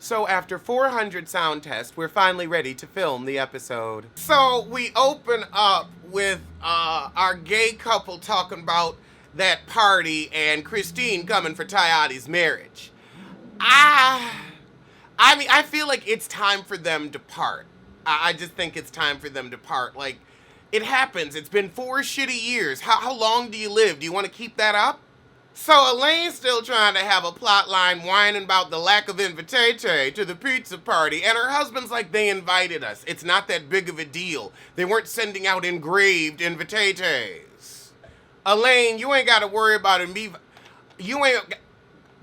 So after 400 sound tests, we're finally ready to film the episode. So we open up with our gay couple talking about that party and Christine coming for Tayati's marriage. I mean, I feel like it's time for them to part. I just think it's time for them to part. Like, it happens. It's been 4 shitty years. How long do you live? Do you want to keep that up? So Elaine's still trying to have a plot line whining about the lack of invitation to the pizza party, and her husband's like, they invited us. It's not that big of a deal. They weren't sending out engraved invitations. Elaine, you ain't got to worry about me. You ain't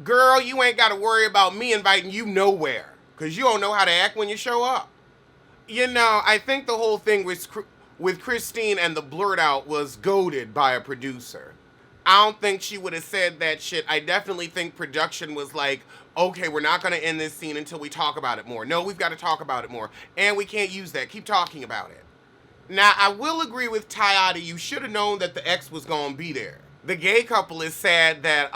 got to worry about me inviting you nowhere, because you don't know how to act when you show up. You know, I think the whole thing with Christine and the blurt out was goaded by a producer. I don't think she would have said that shit. I definitely think production was like, okay, we're not going to end this scene until we talk about it more. No, we've got to talk about it more. And we can't use that. Keep talking about it. Now, I will agree with Tayati. You should have known that the ex was going to be there. The gay couple is sad that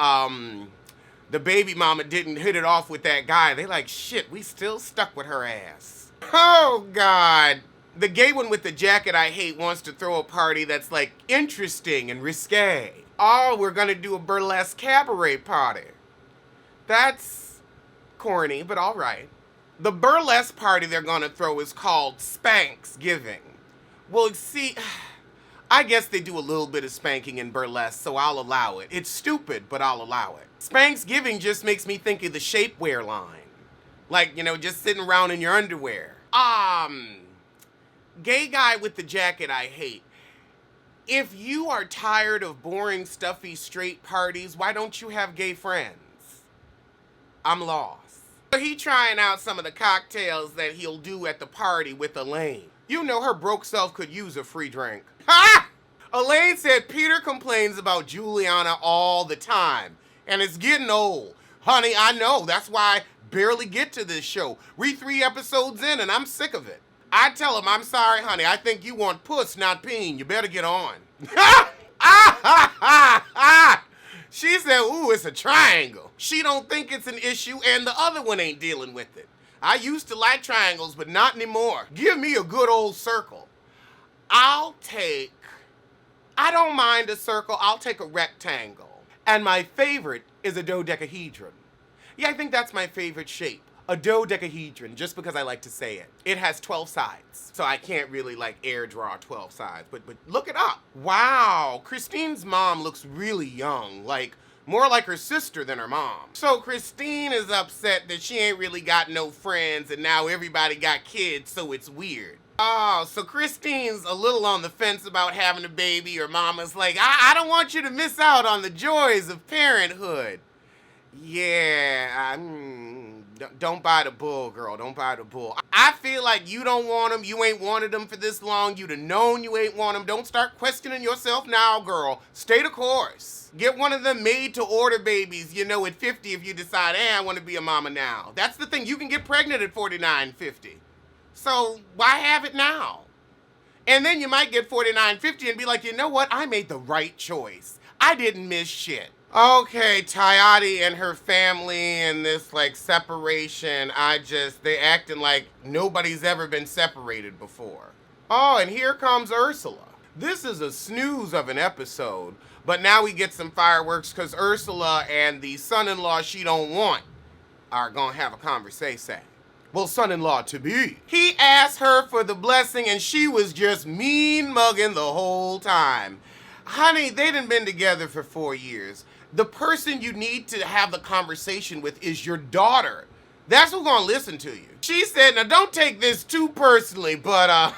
the baby mama didn't hit it off with that guy. They like, shit, we still stuck with her ass. Oh, God. The gay one with the jacket I hate wants to throw a party that's like interesting and risque. Oh, we're gonna do a burlesque cabaret party. That's corny, but all right. The burlesque party they're gonna throw is called Spanksgiving. Well, see, I guess they do a little bit of spanking in burlesque, so I'll allow it. It's stupid, but I'll allow it. Spanksgiving just makes me think of the shapewear line. Like, you know, just sitting around in your underwear. Gay guy with the jacket I hate. If you are tired of boring, stuffy, straight parties, why don't you have gay friends? I'm lost. He trying out some of the cocktails that he'll do at the party with Elaine. You know her broke self could use a free drink. Ha! Elaine said Peter complains about Juliana all the time, and it's getting old. Honey, I know. That's why I barely get to this show. We 3 episodes in, and I'm sick of it. I tell him, I'm sorry, honey. I think you want puss, not peen. You better get on. She said, ooh, it's a triangle. She don't think it's an issue, and the other one ain't dealing with it. I used to like triangles, but not anymore. Give me a good old circle. I don't mind a circle. I'll take a rectangle. And my favorite is a dodecahedron. Yeah, I think that's my favorite shape. A dodecahedron, just because I like to say it. It has 12 sides, so I can't really like air draw 12 sides, but look it up. Wow, Christine's mom looks really young, like more like her sister than her mom. So Christine is upset that she ain't really got no friends and now everybody got kids, so it's weird. Oh, so Christine's a little on the fence about having a baby. Her mama's like, I don't want you to miss out on the joys of parenthood. Yeah, don't buy the bull, girl. Don't buy the bull. I feel like you don't want them. You ain't wanted them for this long. You'd have known you ain't want them. Don't start questioning yourself now, girl. Stay the course. Get one of them made-to-order babies, you know, at 50 if you decide, I want to be a mama now. That's the thing. You can get pregnant at 49, 50. So why have it now? And then you might get 49, 50 and be like, you know what? I made the right choice. I didn't miss shit. Okay, Tayati and her family and this, like, separation, they acting like nobody's ever been separated before. Oh, and here comes Ursula. This is a snooze of an episode, but now we get some fireworks because Ursula and the son-in-law she don't want are gonna have a conversation. Well, son-in-law to be. He asked her for the blessing and she was just mean mugging the whole time. Honey, they done been together for 4 years. The person you need to have the conversation with is your daughter. That's who's gonna listen to you. She said, now don't take this too personally, but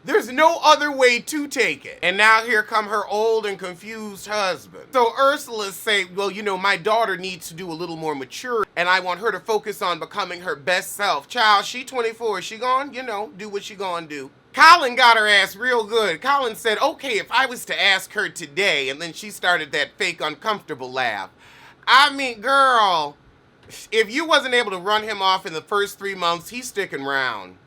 there's no other way to take it. And now here come her old and confused husband. So Ursula say, well, you know, my daughter needs to do a little more mature, and I want her to focus on becoming her best self. Child, she 24, she gonna, you know, do what she gonna do. Colin got her ass real good. Colin said, okay, if I was to ask her today, and then she started that fake uncomfortable laugh. I mean, girl, if you wasn't able to run him off in the first 3 months, he's sticking around.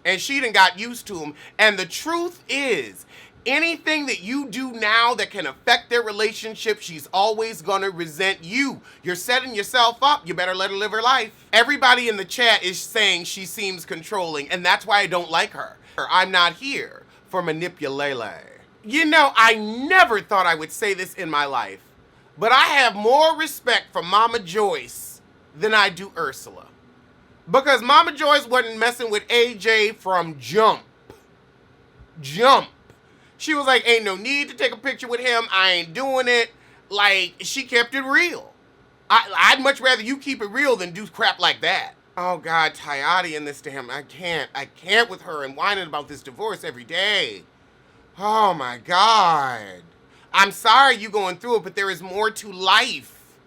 And she done got used to him. And the truth is, Anything that you do now that can affect their relationship, she's always gonna resent you. You're setting yourself up. You better let her live her life. Everybody in the chat is saying she seems controlling, and that's why I don't like her. I'm not here for manipulele. You know, I never thought I would say this in my life, but I have more respect for Mama Joyce than I do Ursula. Because Mama Joyce wasn't messing with AJ from jump. She was like, ain't no need to take a picture with him. I ain't doing it. Like, she kept it real. I'd much rather you keep it real than do crap like that. Oh God, Tayati in this damn, I can't with her and whining about this divorce every day. Oh my God. I'm sorry you going through it, but there is more to life.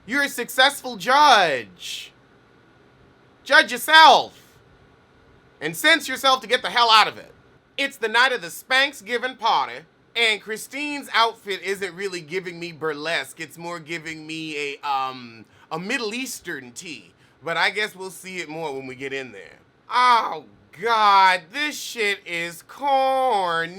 You're a successful judge. Judge yourself. And sense yourself to get the hell out of it. It's the night of the Spanksgiving party, and Christine's outfit isn't really giving me burlesque. It's more giving me a Middle Eastern tee. But I guess we'll see it more when we get in there. Oh God, this shit is corny.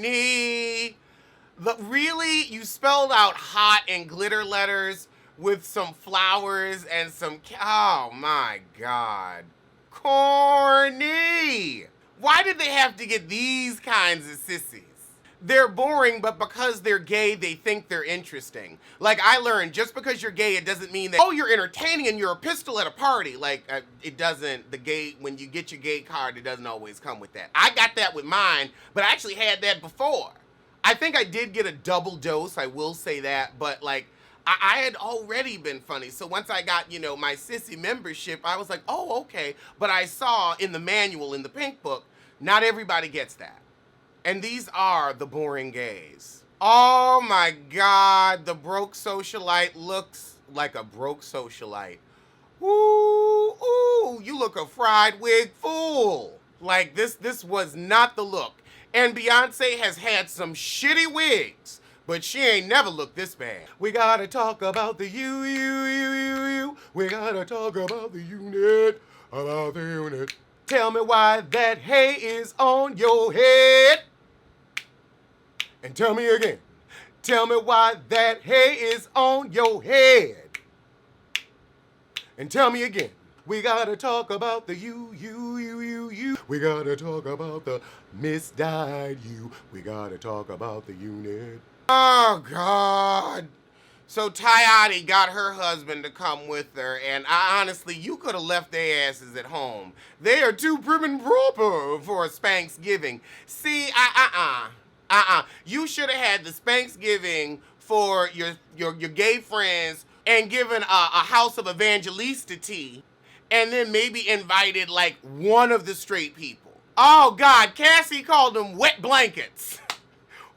Really? You spelled out hot in glitter letters with some flowers and some, oh my God. Corny. Why did they have to get these kinds of sissies? They're boring, but because they're gay, they think they're interesting. Like, I learned, just because you're gay, it doesn't mean that, oh, you're entertaining and you're a pistol at a party. Like, it doesn't, when you get your gay card, it doesn't always come with that. I got that with mine, but I actually had that before. I think I did get a double dose, I will say that, but like, I had already been funny. So once I got, my sissy membership, I was like, oh, okay. But I saw in the manual, in the pink book, not everybody gets that. And these are the boring gays. Oh my God, the broke socialite looks like a broke socialite. Ooh, you look a fried wig fool. Like this was not the look. And Beyonce has had some shitty wigs, but she ain't never looked this bad. We gotta talk about the you. We gotta talk about the unit, about the unit. Tell me why that hay is on your head. And tell me again. Tell me why that hay is on your head. And tell me again. We gotta talk about the you. We gotta talk about the misdied you. We gotta talk about the unit. Oh, God. So Tayati got her husband to come with her, and honestly, you could have left their asses at home. They are too prim and proper for a Spanksgiving. See, you should have had the Spanksgiving for your gay friends and given a House of Evangelista tea, and then maybe invited like one of the straight people. Oh God, Cassie called them wet blankets.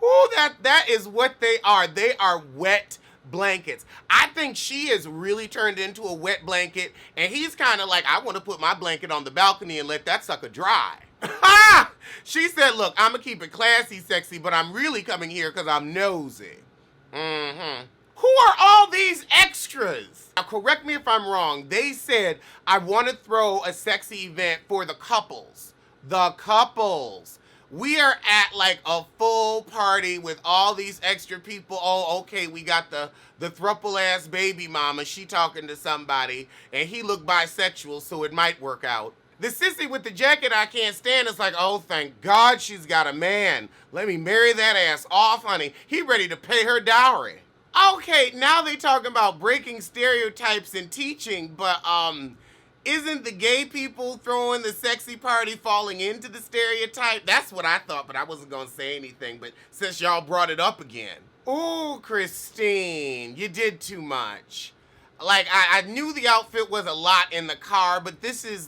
Ooh, that is what they are. They are wet blankets. I think she is really turned into a wet blanket, and he's kind of like, I want to put my blanket on the balcony and let that sucker dry. She said, look, I'm gonna keep it classy, sexy, but I'm really coming here because I'm nosy. Who are all these extras? Now, correct me if I'm wrong. They said, I want to throw a sexy event for the couples. The couples. We are at like a full party with all these extra people. Oh, okay, we got the thruple ass baby mama. She talking to somebody, and he looked bisexual, so it might work out. The sissy with the jacket I can't stand is like, oh, thank God she's got a man. Let me marry that ass off, honey. He ready to pay her dowry. Okay, now they talking about breaking stereotypes and teaching, but isn't the gay people throwing the sexy party falling into the stereotype? That's what I thought, but I wasn't gonna say anything, but since y'all brought it up again. Ooh, Christine, you did too much. Like, I knew the outfit was a lot in the car, but this is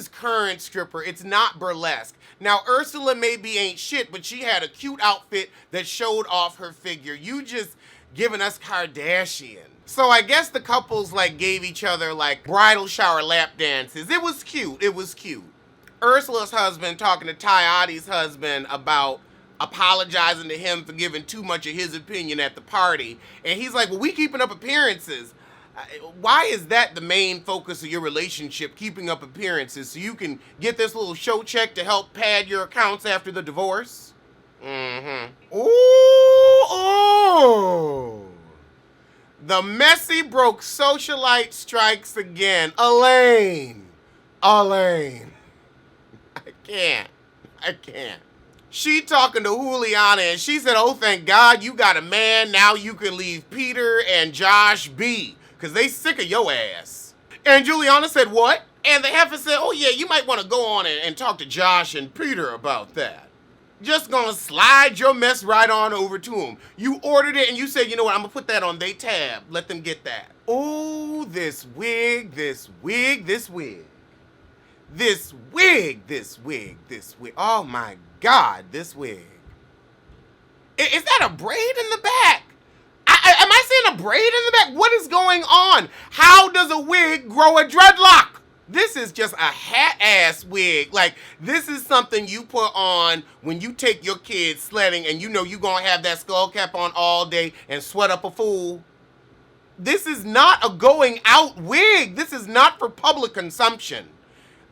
current stripper. It's not burlesque. Now, Ursula maybe ain't shit, but she had a cute outfit that showed off her figure. You just giving us Kardashian. So I guess the couples like gave each other like bridal shower lap dances. It was cute. It was cute. Ursula's husband talking to Tayati's husband about apologizing to him for giving too much of his opinion at the party. And he's like, well, we keeping up appearances. Why is that the main focus of your relationship, keeping up appearances, so you can get this little show check to help pad your accounts after the divorce? Ooh, ooh. The messy broke socialite strikes again. Elaine. Elaine. I can't. She talking to Juliana and she said, oh, thank God you got a man. Now you can leave Peter and Josh be because they sick of your ass. And Juliana said, what? And the heifer said, oh, yeah, you might want to go on and talk to Josh and Peter about that. Just gonna slide your mess right on over to them. You ordered it and you said, you know what, I'm gonna put that on they tab. Let them get that. Oh, this wig. Oh my God, this wig. Is that a braid in the back? Am I seeing a braid in the back? What is going on? How does a wig grow a dreadlock? This is just a hat-ass wig. Like, this is something you put on when you take your kids sledding and you know you're going to have that skull cap on all day and sweat up a fool. This is not a going out wig. This is not for public consumption.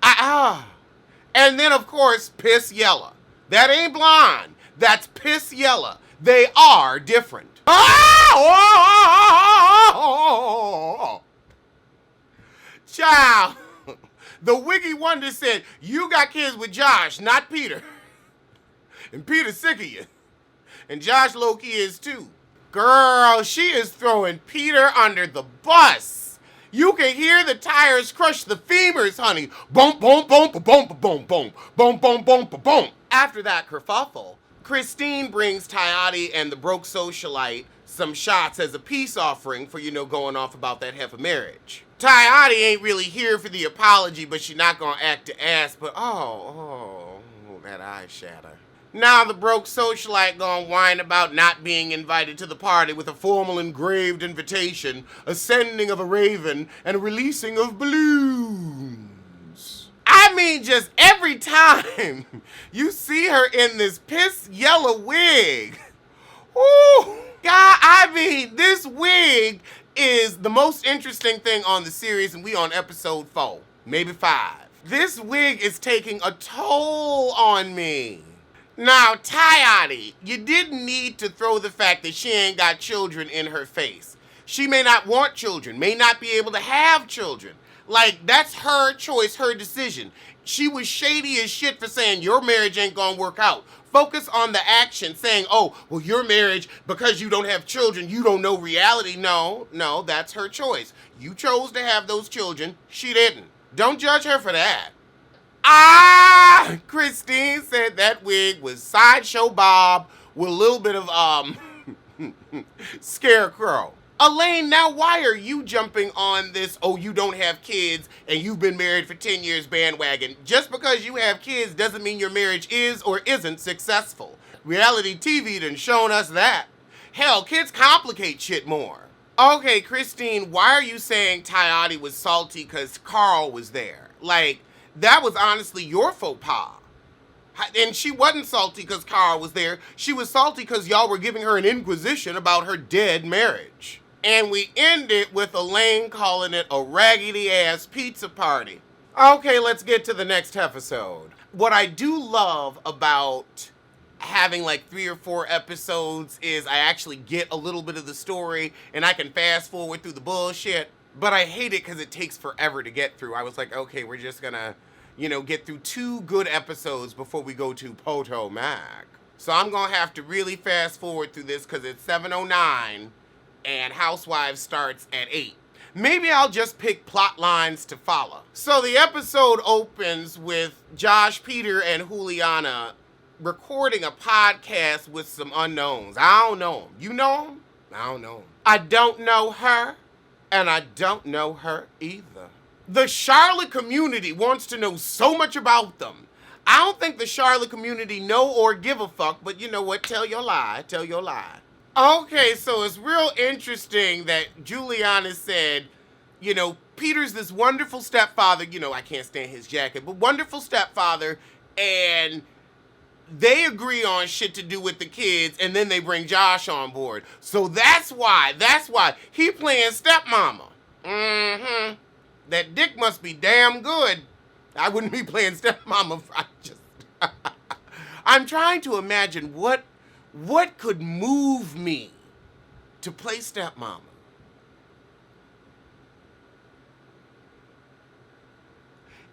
And then, of course, piss yellow. That ain't blonde. That's piss yellow. They are different. Child. The Wiggy Wonder said, you got kids with Josh, not Peter. And Peter's sick of you. And Josh low-key is too. Girl, she is throwing Peter under the bus. You can hear the tires crush the femurs, honey. Boom, boom, boom, boom, boom, boom, boom, boom, boom, boom, boom. After that kerfuffle, Christine brings Tayati and the broke socialite some shots as a peace offering for, going off about that heifer marriage. Tayati ain't really here for the apology, but she not gonna act the ass, but that eye shatter. Now the broke socialite gonna whine about not being invited to the party with a formal engraved invitation, a sending of a raven, and a releasing of balloons. I mean, just every time you see her in this piss yellow wig, ooh, God, I mean, this wig is the most interesting thing on the series, and we on episode 4, maybe 5. This wig is taking a toll on me. Now, Tayati, you didn't need to throw the fact that she ain't got children in her face. She may not want children, may not be able to have children. Like, that's her choice, her decision. She was shady as shit for saying your marriage ain't gonna work out. Focus on the action, saying, oh, well, your marriage, because you don't have children, you don't know reality. No, that's her choice. You chose to have those children. She didn't. Don't judge her for that. Christine said that wig was Sideshow Bob with a little bit of, Scarecrow. Elaine, now why are you jumping on this, oh, you don't have kids and you've been married for 10 years bandwagon? Just because you have kids doesn't mean your marriage is or isn't successful. Reality TV done shown us that. Hell, kids complicate shit more. Okay, Christine, why are you saying Tayati was salty because Carl was there? Like, that was honestly your faux pas. And she wasn't salty because Carl was there. She was salty because y'all were giving her an inquisition about her dead marriage. And we ended with Elaine calling it a raggedy-ass pizza party. Okay, let's get to the next episode. What I do love about having like 3 or 4 episodes is I actually get a little bit of the story and I can fast forward through the bullshit. But I hate it because it takes forever to get through. I was like, okay, we're just gonna, get through 2 good episodes before we go to Potomac. So I'm gonna have to really fast forward through this because it's 7:09. And Housewives starts at 8. Maybe I'll just pick plot lines to follow. So the episode opens with Josh, Peter, and Juliana recording a podcast with some unknowns. I don't know them. You know them? I don't know them. I don't know her, and I don't know her either. The Charlotte community wants to know so much about them. I don't think the Charlotte community know or give a fuck, but you know what? Tell your lie. Tell your lie. Okay, so it's real interesting that Juliana said, Peter's this wonderful stepfather, I can't stand his jacket, but wonderful stepfather, and they agree on shit to do with the kids, and then they bring Josh on board. So that's why, he playing stepmama. That dick must be damn good. I wouldn't be playing stepmama. I'm trying to imagine what could move me to play stepmama.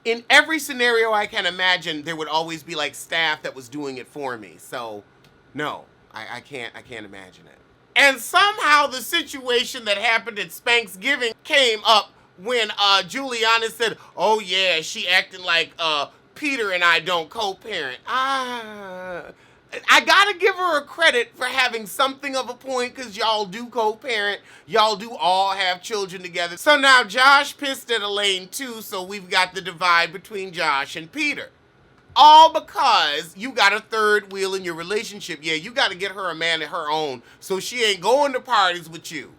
In every scenario I can imagine, there would always be like staff that was doing it for me. So, no, I can't imagine it. And somehow the situation that happened at Spanksgiving came up when Juliana said, "Oh yeah, she acting like Peter and I don't co-parent." I gotta give her a credit for having something of a point, because y'all do co-parent. Y'all do all have children together. So now Josh pissed at Elaine too, so we've got the divide between Josh and Peter. All because you got a third wheel in your relationship. Yeah, you gotta get her a man of her own so she ain't going to parties with you.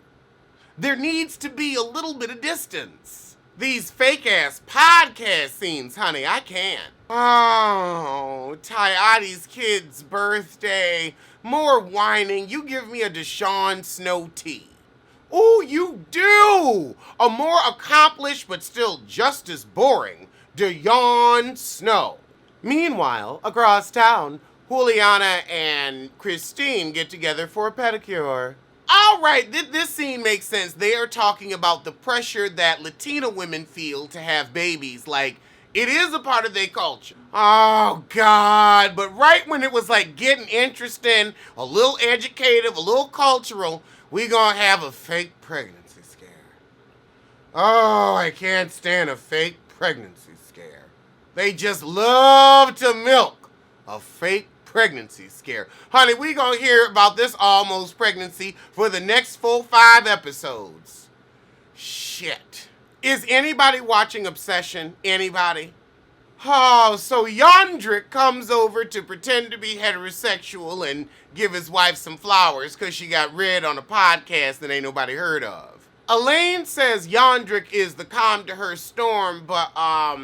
There needs to be a little bit of distance. These fake-ass podcast scenes, honey, I can't. Oh, Tayati's kid's birthday. More whining. You give me a Deshaun Snow tea. Oh, you do! A more accomplished but still just as boring Jon Snow. Meanwhile, across town, Juliana and Christine get together for a pedicure. All right, this scene makes sense. They are talking about the pressure that Latina women feel to have babies. Like, it is a part of their culture. Oh, God. But right when it was like getting interesting, a little educative, a little cultural, we gonna have a fake pregnancy scare. Oh, I can't stand a fake pregnancy scare. They just love to milk a fake pregnancy scare. Honey, we gonna hear about this almost pregnancy for the next full 5 episodes. Shit. Is anybody watching Obsession? Anybody? Oh, so Yondrik comes over to pretend to be heterosexual and give his wife some flowers because she got read on a podcast that ain't nobody heard of. Elaine says Yondrik is the calm to her storm, but I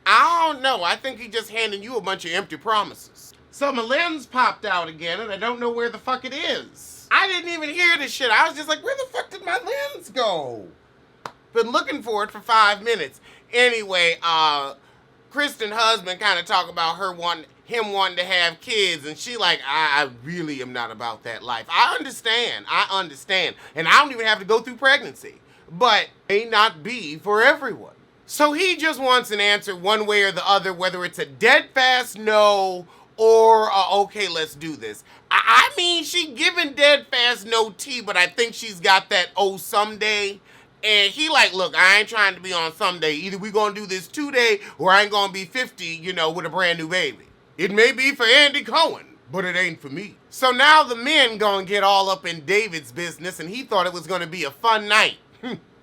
don't know. I think he just handing you a bunch of empty promises. So my lens popped out again, and I don't know where the fuck it is. I didn't even hear this shit. I was just like, where the fuck did my lens go? Been looking for it for 5 minutes. Anyway, Kristen husband kind of talk about him wanting to have kids, and she like, I really am not about that life. I understand. And I don't even have to go through pregnancy. But may not be for everyone. So he just wants an answer one way or the other, whether it's a dead fast no or okay, let's do this. I mean, she giving dead fast no tea, but I think she's got that someday. And he like, look, I ain't trying to be on someday. Either we gonna do this today or I ain't gonna be 50, with a brand new baby. It may be for Andy Cohen, but it ain't for me. So now the men gonna get all up in David's business, and he thought it was gonna be a fun night.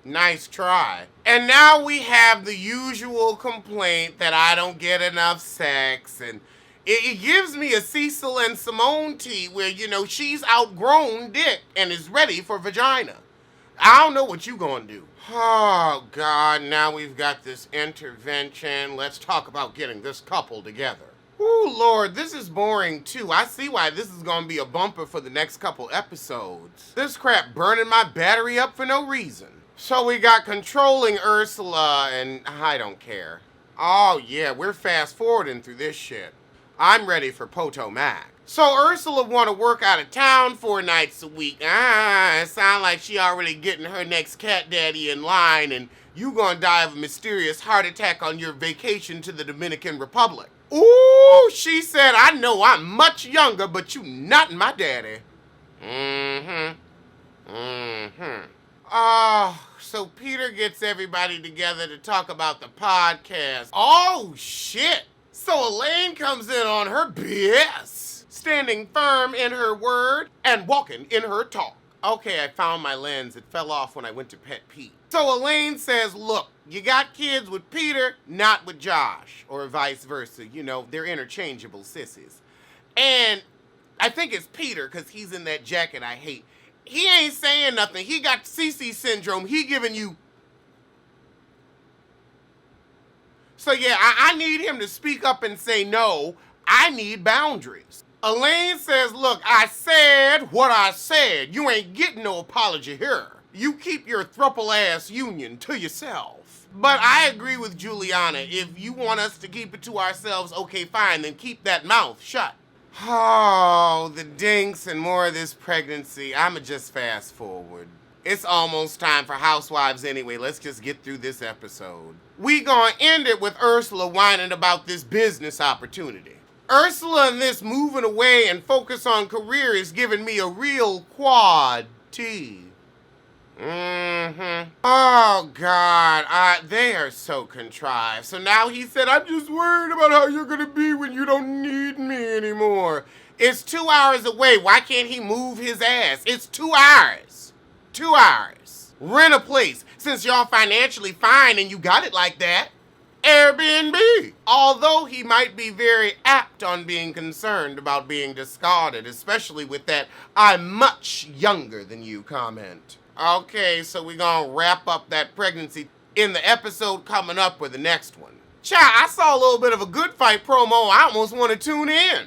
Nice try. And now we have the usual complaint that I don't get enough sex, and it gives me a Cecil and Simone tea where, she's outgrown dick and is ready for vagina. I don't know what you gonna do. Oh, God, now we've got this intervention. Let's talk about getting this couple together. Oh, Lord, this is boring, too. I see why this is gonna be a bumper for the next couple episodes. This crap burning my battery up for no reason. So we got controlling Ursula, and I don't care. Oh, yeah, we're fast-forwarding through this shit. I'm ready for Potomac. So Ursula want to work out of town 4 nights a week. It sound like she already getting her next cat daddy in line, and you gonna die of a mysterious heart attack on your vacation to the Dominican Republic. Ooh, she said, I know I'm much younger, but you not my daddy. So Peter gets everybody together to talk about the podcast. Oh, shit. So Elaine comes in on her BS, standing firm in her word and walking in her talk. Okay, I found my lens. It fell off when I went to Pet Pete. So Elaine says, look, you got kids with Peter, not with Josh, or vice versa. They're interchangeable sissies. And I think it's Peter, because he's in that jacket I hate. He ain't saying nothing. He got CC syndrome. He giving you... So yeah, I need him to speak up and say, no, I need boundaries. Elaine says, look, I said what I said. You ain't getting no apology here. You keep your thruple-ass union to yourself. But I agree with Juliana. If you want us to keep it to ourselves, okay, fine, then keep that mouth shut. Oh, the dinks and more of this pregnancy. I'ma just fast forward. It's almost time for Housewives anyway. Let's just get through this episode. We gonna end it with Ursula whining about this business opportunity. Ursula and this moving away and focus on career is giving me a real quad T. Oh, God. They are so contrived. So now he said, I'm just worried about how you're going to be when you don't need me anymore. It's 2 hours away. Why can't he move his ass? It's 2 hours. 2 hours. Rent a place. Since y'all financially fine and you got it like that. Airbnb. Although he might be very apt on being concerned about being discarded, especially with that I'm much younger than you comment. Okay, so we're gonna wrap up that pregnancy in the episode coming up with the next one. Cha, I saw a little bit of a Good Fight promo. I almost want to tune in.